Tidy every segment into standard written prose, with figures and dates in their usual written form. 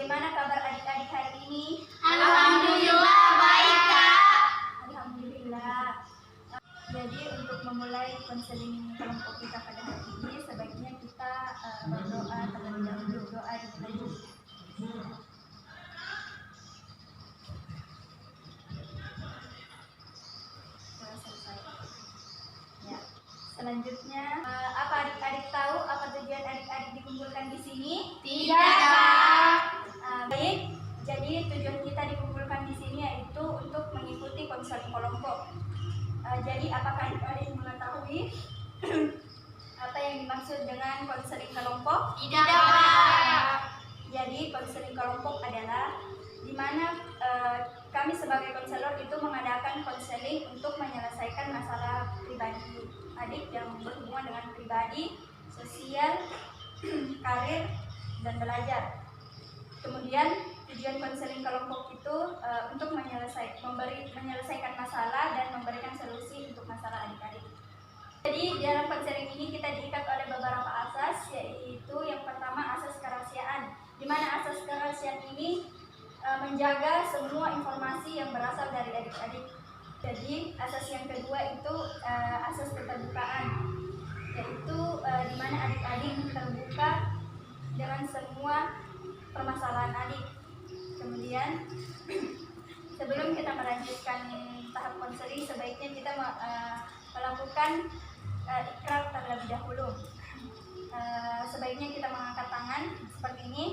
Bagaimana kabar adik-adik hari ini? Alhamdulillah baik, Kak. Alhamdulillah. Jadi untuk memulai konseling kelompok kita pada hari ini, sebaiknya kita berdoa terlebih dahulu. Doa dimulai. Selesai. Ya. Selanjutnya, apa adik-adik tahu apa tujuan adik-adik dikumpulkan di sini? Tidak, Kak. Baik. Jadi tujuan kita dikumpulkan di sini yaitu untuk mengikuti konseling kelompok. Jadi apakah adik-adik mengetahui apa yang dimaksud dengan konseling kelompok? Tidak, Kak. Jadi konseling kelompok adalah di mana kami sebagai konselor itu mengadakan konseling untuk menyelesaikan masalah pribadi adik yang berhubungan dengan pribadi, sosial, karir, dan belajar. Kemudian tujuan konseling kelompok itu untuk menyelesaikan masalah dan memberikan solusi untuk masalah adik-adik. Jadi dalam konseling ini kita diikat oleh beberapa asas, yaitu yang pertama asas kerahasiaan, di mana asas kerahasiaan ini menjaga semua informasi yang berasal dari adik-adik. Jadi asas yang kedua itu asas keterbukaan, yaitu di mana adik-adik terbuka dengan semua permasalahan adik. Kemudian sebelum kita melanjutkan tahap konseling, sebaiknya kita melakukan ikrar terlebih dahulu. Sebaiknya kita mengangkat tangan seperti ini,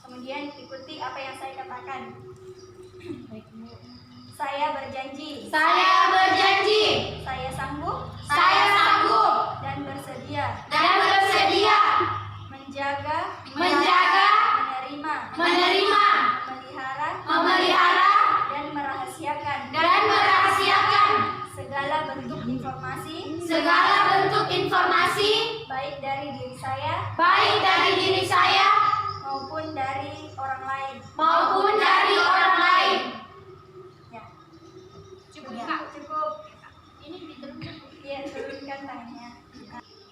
kemudian ikuti apa yang saya katakan. Saya berjanji. Saya berjanji. Saya sanggup. Saya sanggup. Dan bersedia. Dan bersedia. Menjaga. Menjaga. Menerima. Menerima. Memelihara. Memelihara. Dan merahasiakan. Dan merahasiakan. Segala bentuk informasi. Segala bentuk informasi. Baik dari diri saya. Baik dari diri saya. Maupun dari orang lain. Maupun dari orang lain. Ya. Cukup, Ya, Kak. cukup. Ini diturunkan. Ya, turunkan tangannya.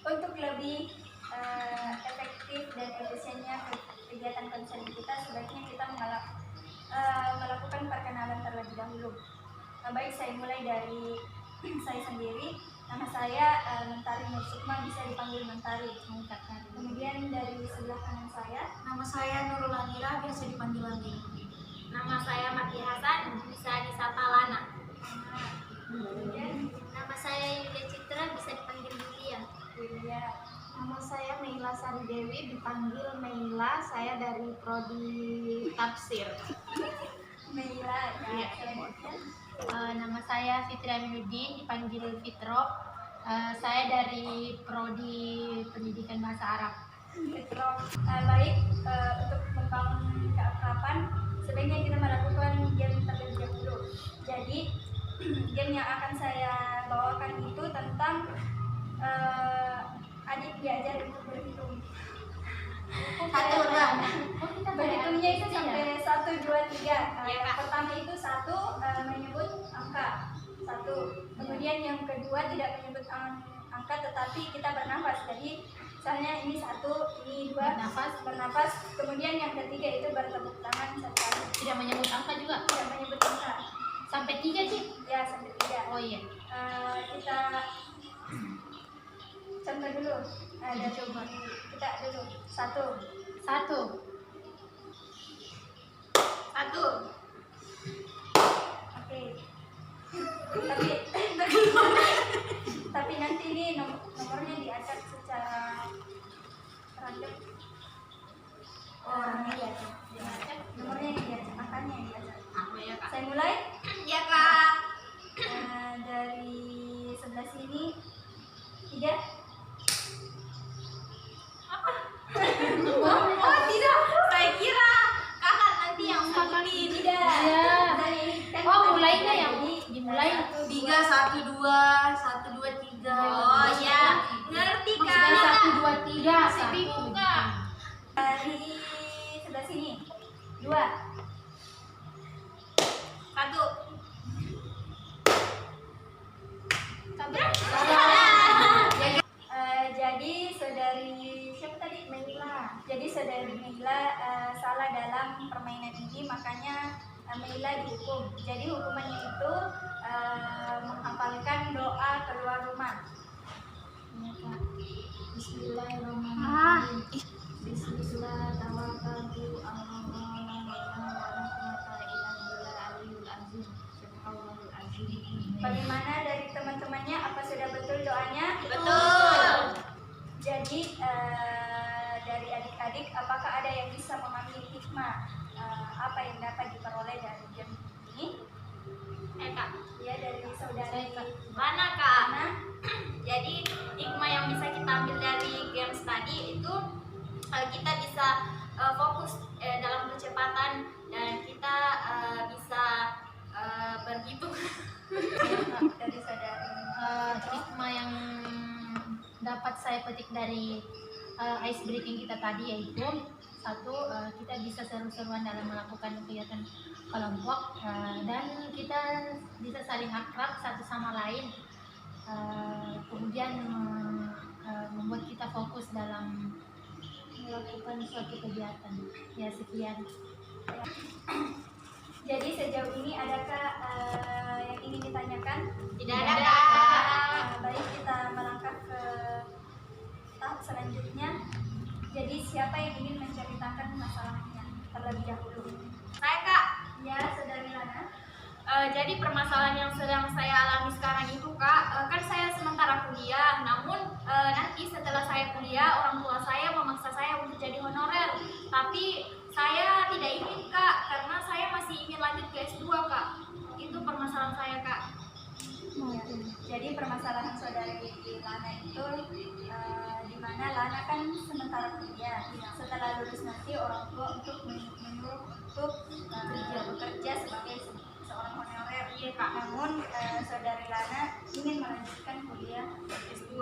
Untuk lebih efektif dan efisiennya kegiatan konseling kita, sebaiknya kita melakukan perkenalan terlebih dahulu. Baik, saya mulai dari saya sendiri. Nama saya Mentari Nur Sukma, bisa dipanggil Mentari. Kemudian dari sebelah kanan saya, Nama saya Nurul Anira, biasa dipanggil Andi. Nama saya Mati Hasan, bisa disapa Lana. kemudian Nama saya Yulia Citra, bisa dipanggil Yulia. Yulia. Nama saya Meila Sari Dewi, dipanggil Meila. Saya dari prodi tafsir. Meila. Iya. Selanjutnya Nama saya Fitri Aminuddin, dipanggil Fitro. Saya dari prodi Pendidikan Bahasa Arab. Fitro. Baik, untuk membangun keakraban, sebaiknya kita melakukan game terlebih dahulu. Jadi game yang akan saya bawakan itu tentang adik diajar untuk berhitung. Satu, dua. Berhitungnya itu sampai 1, 2, 3. Iya, Yang Kak. pertama itu menyebut angka 1. Kemudian yang kedua tidak menyebut angka, tetapi kita bernafas. Jadi misalnya ini 1, ini 2, bernafas. Kemudian yang ketiga itu bertepuk tangan sekali. Tidak menyebut angka juga. Tidak menyebut angka. Sampai 3 sih. Ya, sampai 3. Oh iya. Kita contoh dulu. Ada coba. Kita dulu. 1. Satu. Oke. Tapi nanti ini nomornya diacak secara random. Orangnya diacak. Nomornya diacak, angkanya diacak. Aku ya, Kak. Saya mulai. Ya, Kak. Dari sebelah sini 3. Oh, tidak. Saya kira Kakak nanti yang ngomongin. Tidak. Iya. Dari Oh, mulainya yang Jadi, dimulai. 3, 1, 2, 1, 2, 3. Oh ya, ngerti Kak. Maksudnya 1, 2, 3. Masih bingung Kak. Dari sebelah sini 2. 1. Jadi saudari siapa tadi? Meila. Jadi Jadi saudari Meila salah dalam permainan ini, makanya Meila dihukum. Jadi hukumannya itu menghafalkan doa keluar rumah. Ya, Kak. Bismillahirrahmanirrahim. Bismillah tawakkaltu 'alallah wa la quwwata illa billahil azim. Subhanallahil azim. Bagaimana dari teman-temannya? Apa sudah betul doanya? Betul. Jadi dari adik-adik, apakah ada yang bisa memahami hikmah apa yang dapat diperoleh dari game ini? Kak, Ya, dari saudari mana Kak? Ana. Jadi hikmah yang bisa kita ambil dari games tadi itu kita bisa fokus dalam percepatan dan kita bisa berhitung. Dari saudari Hikmah yang dapat saya petik dari ice breaking kita tadi yaitu satu, kita bisa seru-seruan dalam melakukan kegiatan kelompok dan kita bisa saling akrab satu sama lain, kemudian membuat kita fokus dalam melakukan suatu kegiatan. Ya, sekian. Jadi sejauh ini adakah yang ingin ditanyakan? Tidak ada Kak. Baik, kita melangkah ke tahap selanjutnya. Jadi siapa yang ingin menceritakan masalahnya terlebih dahulu? Saya Kak. Ya, saudari Lana. Jadi permasalahan yang sedang saya alami sekarang itu Kak, kan saya sementara kuliah, namun nanti setelah saya kuliah orang tua saya memaksa saya untuk jadi honorer, tapi saya tidak ingin Kak, karena saya masih ingin lanjut ke S2 Kak. Itu permasalahan saya Kak. Ya. Jadi permasalahan saudari Lana itu di mana Lana kan sementara kuliah. Setelah lulus nanti orang tua untuk menyuruh untuk bekerja sebagai seorang honorer. Iya Kak. Namun saudari Lana ingin melanjutkan kuliah S2.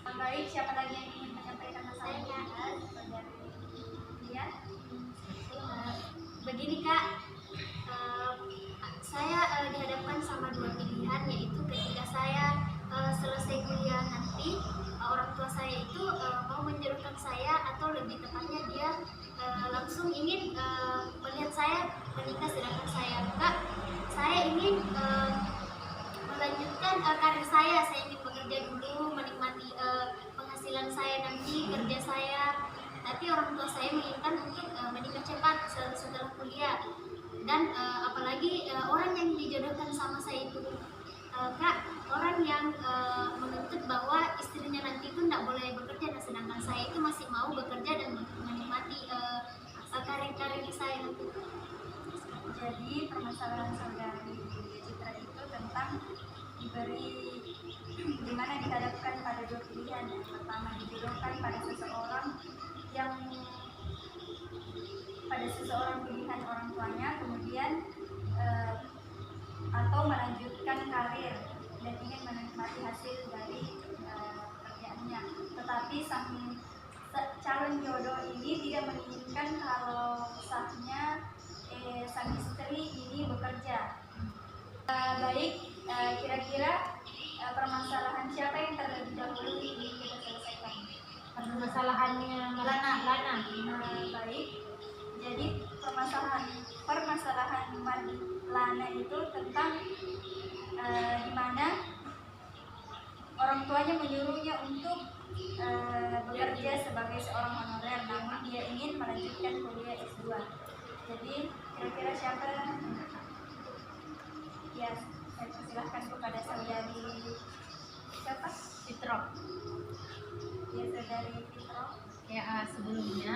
Baik, siapa lagi yang ingin menyampaikan masalahnya? Saudari Lia. Begini Kak, saya dihadapkan sama dua pilihan, yaitu ketika saya selesai kuliah nanti orang tua saya itu mau menjodohkan saya, atau lebih tepatnya dia langsung ingin melihat saya menikah, sedangkan saya ingin melanjutkan karir saya ingin bekerja dulu, menikmati penghasilan saya nanti, kerja saya. Tapi orang tua saya menginginkan untuk menikah cepat setelah kuliah. Dan apalagi orang yang dijodohkan sama saya itu Kak, orang yang menuntut bahwa istrinya nanti itu tidak boleh bekerja, dan sedangkan saya itu masih mau bekerja dan menikmati karir saya nanti. Jadi permasalahan saudari Citra itu tentang diberi, dimana dihadapkan pada dua pilihan. Yang pertama dijodohkan pada seseorang yang pada seseorang pilihan orang tuanya, kemudian atau melanjutkan karir dan ingin menikmati hasil dari pekerjaannya. Tetapi sang calon jodoh ini tidak menginginkan kalau sahnya sang istri ini bekerja. Baik, kira-kira permasalahan siapa yang terlebih dahulu ini kita selesaikan? Permasalahannya Lana. Baik, jadi permasalahan Lana itu tentang di mana orang tuanya menyuruhnya untuk bekerja sebagai seorang honorer, namun dia ingin melanjutkan kuliah S2. Jadi kira-kira siapa? Ya, saya persilahkan kepada saudari siapa? Fitro. Ya, saudari Fitro. Ya, sebelumnya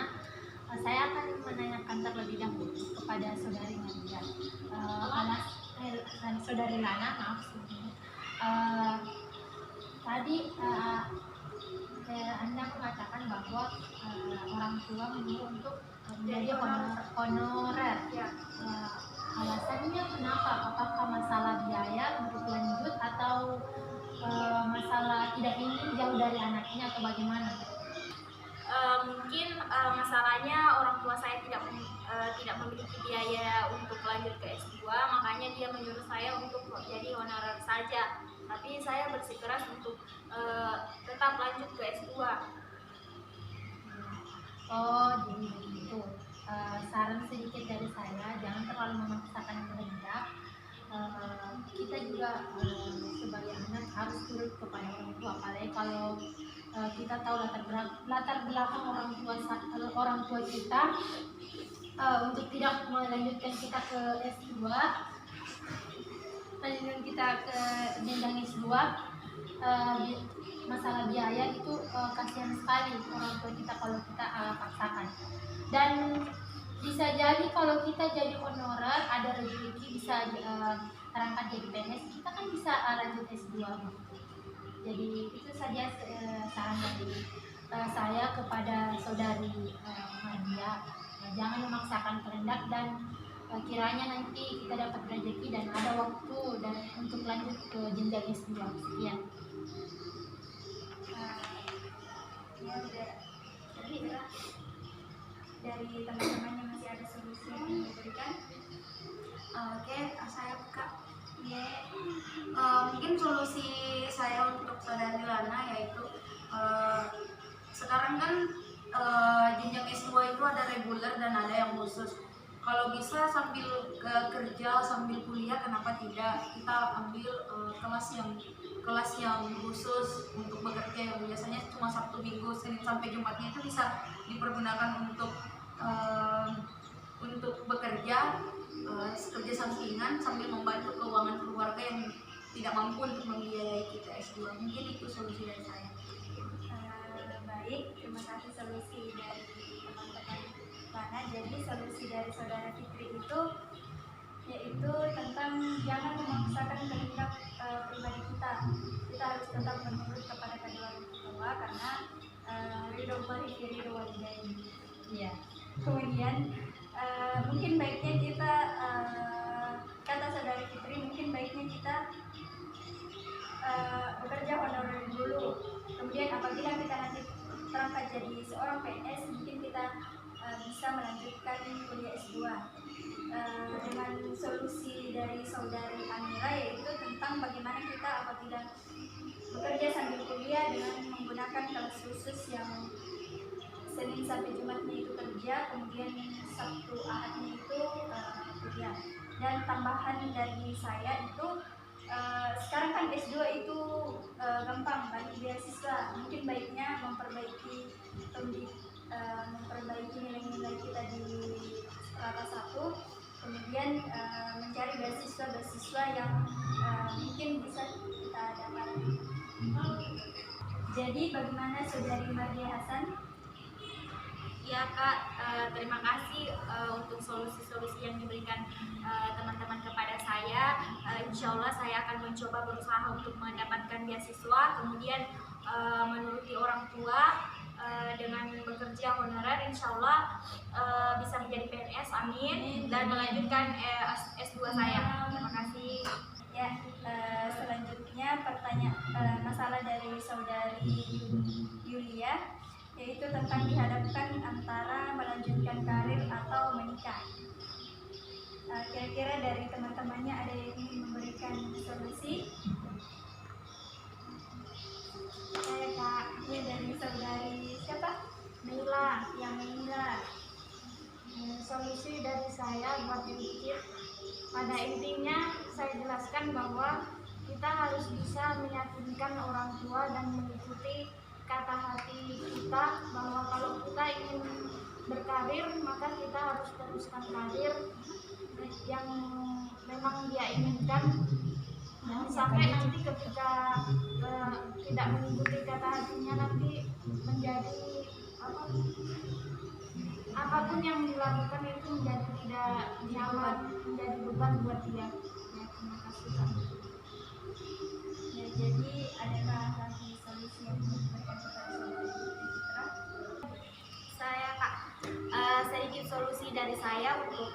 saya akan menanyakan terlebih dahulu kepada saudari Nadia. Saudari Lana, maaf sebelumnya. Tadi Anda mengatakan bahwa orang tua menyuruh untuk menjadi honorer. Ya. Alasannya kenapa? Apakah masalah biaya untuk lanjut atau masalah tidak ingin jauh dari anaknya atau bagaimana? Mungkin masalahnya orang tua saya tidak memiliki biaya untuk lanjut ke S2, makanya dia menyuruh saya untuk jadi honorer saja. Tapi saya bersikeras untuk tetap lanjut ke S2. Oh, jadi begitu. Saran sedikit dari saya, jangan terlalu memaksakan kehendak. Kita juga sebagai anak harus turut kepada orang tua, apalagi kalau kita tahu latar belakang orang tua kita untuk tidak melanjutkan kita ke S2, melanjutkan kita ke jenjang S2. Masalah biaya itu kasihan sekali orang tua kita kalau kita paksakan. Dan bisa jadi kalau kita jadi honorer, ada rezeki bisa terangkat jadi PNS, kita kan bisa lanjut S2. Jadi itu saja saran dari saya kepada saudari Nadia. Jangan memaksakan kehendak, dan kiranya nanti kita dapat rezeki dan ada waktu dan untuk lanjut ke jenjang S2. Sekian. Ya udah, jadi dari teman-teman yang masih ada solusi yang diberikan. Oke, saya buka. Mungkin solusi saya untuk saudari Lana yaitu sekarang kan jenjang S2 itu ada reguler dan ada yang khusus. Kalau bisa sambil kerja sambil kuliah, kenapa tidak kita ambil kelas yang khusus untuk bekerja, yang biasanya cuma Sabtu Minggu, Senin sampai Jumatnya itu bisa dipergunakan untuk bekerja, kerja sampingan sambil membantu keuangan keluarga yang tidak mampu untuk membiayai kita S2. Mungkin itu solusi dari saya. Baik, terima kasih solusi dari teman-teman Lana. Jadi solusi dari saudara Fitri itu yaitu tentang jangan memaksakan kehendak pribadi kita. Kita harus tetap menurut kepada kedua orang tua karena ridho Allahi fi ridho walidain. Iya. Kemudian mungkin baiknya kita kata saudara Fitri, mungkin baiknya kita bekerja honorer dulu. Kemudian apabila kita nanti terangkat jadi seorang PNS, mungkin kita bisa melanjutkan kuliah S2. Dengan solusi dari saudari Amira yaitu tentang bagaimana kita apabila bekerja sambil kuliah dengan menggunakan kelas khusus yang Senin sampai Jumatnya itu kerja, kemudian Sabtu Ahadnya itu kuliah. Dan tambahan dari saya itu sekarang kan S2 itu gampang bagi beasiswa. Mungkin baiknya memperbaiki nilai-nilai kita di strata 1, kemudian mencari beasiswa yang mungkin bisa kita dapat. Jadi bagaimana saudari Mardia Hasan? Ya Kak, terima kasih untuk solusi-solusi yang diberikan teman-teman kepada saya. Insya Allah saya akan mencoba berusaha untuk mendapatkan beasiswa, kemudian menuruti orang tua dengan bekerja honorer. Insya Allah bisa menjadi PNS, amin, dan melanjutkan S2 saya. Terima kasih. Ya, selanjutnya masalah dari saudari Yulia, yaitu tentang dihadapkan antara melanjutkan karir atau menikah. Kira-kira dari teman-temannya ada yang ingin memberikan solusi? Saya Kak, Ya, dari saudari siapa? Mila. Yang Mila. Solusi dari saya buat dipikir, pada intinya saya jelaskan bahwa kita harus bisa meyakinkan orang tua dan mengikuti kata hati kita bahwa kalau kita ingin berkarir maka kita harus teruskan karir yang memang dia inginkan. Jangan sampai nanti ketika tidak mengikuti kata hatinya nanti menjadi apapun yang dilakukan itu menjadi tidak nyaman, menjadi beban buat dia. Ya, terima kasih Kak. Ya, jadi adakah lagi solusi yang diberikan kepada saudari Fitra? Saya Kak, sedikit solusi dari saya untuk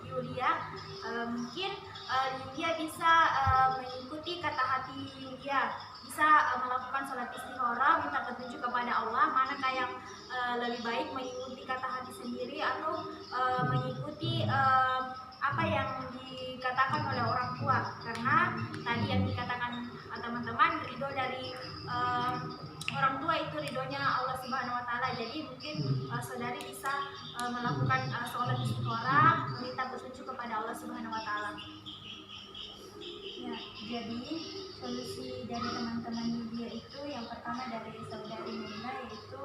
Yulia. Mungkin Yulia bisa mengikuti kata hati Yulia, bisa melakukan sholat istikharah, minta petunjuk kepada Allah manakah yang lebih baik, mengikuti kata hati sendiri atau mengikuti apa yang dikatakan oleh orang tua. Karena tadi yang dikatakan teman-teman, ridho dari orang tua itu ridhonya Allah Subhanahu Wa Taala. Jadi mungkin saudari bisa melakukan sholat istikharah, meminta petunjuk kepada Allah Subhanahu Wa Taala. Ya, jadi solusi dari teman-teman Yulia itu yang pertama dari saudari Nina, yaitu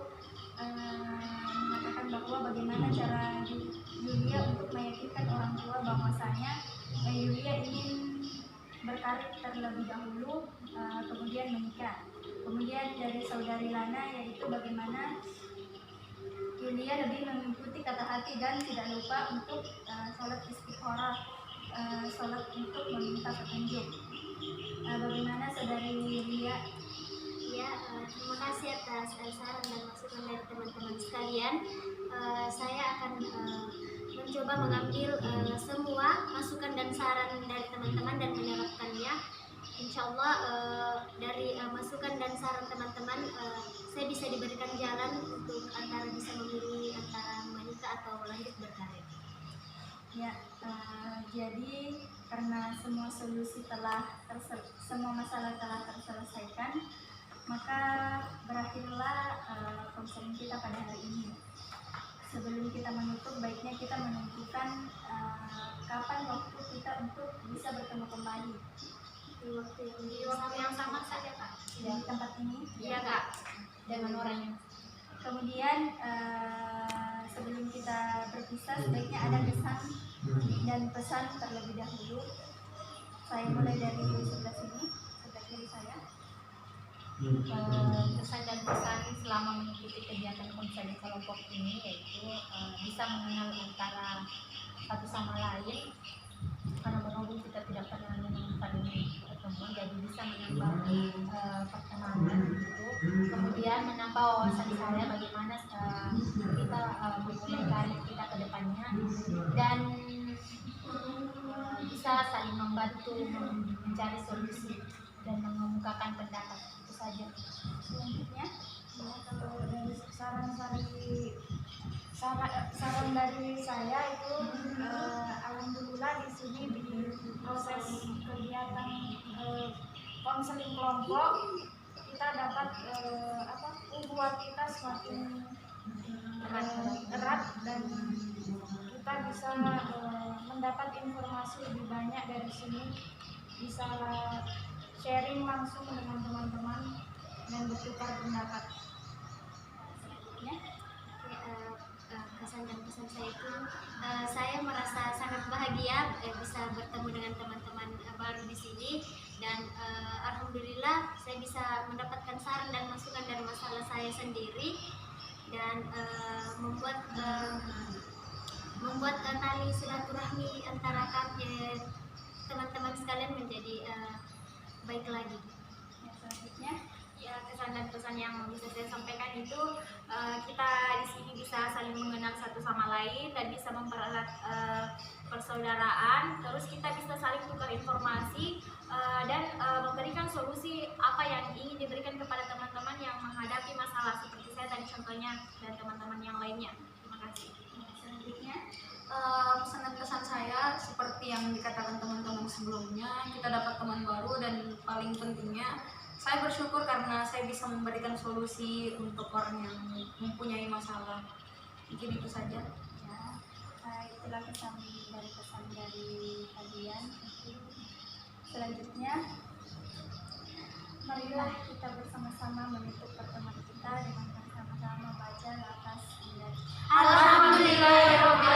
mengatakan bahwa bagaimana cara Yulia untuk meyakinkan orang tua bahwasanya Yulia ingin berkarir terlebih dahulu, kemudian menikah. Kemudian dari saudari Lana, yaitu bagaimana Yulia lebih mengikuti kata hati dan tidak lupa untuk sholat istikharah, sholat untuk meminta petunjuk. Bagaimana saudari Yulia? Ya, terima kasih atas saran dan masukan dari teman-teman sekalian. Saya akan mencoba mengambil semua masukan dan saran dari teman-teman dan menerapkannya. Insya Allah dari masukan dan saran teman-teman saya bisa diberikan jalan untuk antara bisa memilih antara menikah atau lanjut berkarir. Ya, jadi karena semua semua masalah telah terselesaikan, maka berakhirlah konseling kita pada hari ini. Sebelum kita menutup, baiknya kita menentukan kapan waktu kita untuk bisa bertemu kembali. Di Waktu yang sama saja Kak. Di tempat ini. Iya Kak. dengan orangnya. Kemudian sebelum kita berpisah, sebaiknya ada kesan dan pesan terlebih dahulu. Saya mulai dari sebelah sini, sebelah kiri saya. Pesan dan pesan selama mengikuti kegiatan konseling kelompok ini yaitu bisa mengenal antara satu sama lain, karena berhubung kita tidak pernah saling bertemu, jadi bisa menambah pertemanan itu. Kemudian menambah wawasan saya bagaimana kita memulai karir kita ke depannya, dan bisa saling membantu mencari solusi dan mengemukakan pendapat. Itu saja. Selanjutnya, Ya, kalau dari saran dari saya itu alhamdulillah di sini di proses kegiatan konseling kelompok kita dapat membuat kita semakin erat dan kita bisa mendapat informasi lebih banyak dari sini, bisa sharing langsung dengan teman-teman dan bertukar pendapat. Kesan dan pesan saya itu saya merasa sangat bahagia bisa bertemu dengan teman-teman baru di sini, dan alhamdulillah saya bisa mendapatkan saran dan masukan dari masalah saya sendiri, dan membuat tali silaturahmi antara kami teman-teman sekalian menjadi baik lagi. selanjutnya, Ya, kesan dan pesan yang bisa saya sampaikan itu kita di sini bisa saling mengenal satu sama lain dan bisa mempererat persaudaraan. Terus kita bisa saling tukar informasi dan memberikan solusi apa yang ingin diberikan kepada teman-teman yang menghadapi masalah seperti saya tadi contohnya, dan teman-teman yang lainnya. Terima kasih. selanjutnya, Pesan dan kesan saya seperti yang dikatakan teman-teman sebelumnya, kita dapat teman baru, dan paling pentingnya saya bersyukur karena saya bisa memberikan solusi untuk orang yang mempunyai masalah. Mungkin itu saja. ya, itulah pesan dari kalian. Selanjutnya, marilah kita bersama-sama menutup pertemuan kita dengan bersama-sama membaca lafaz Alhamdulillah.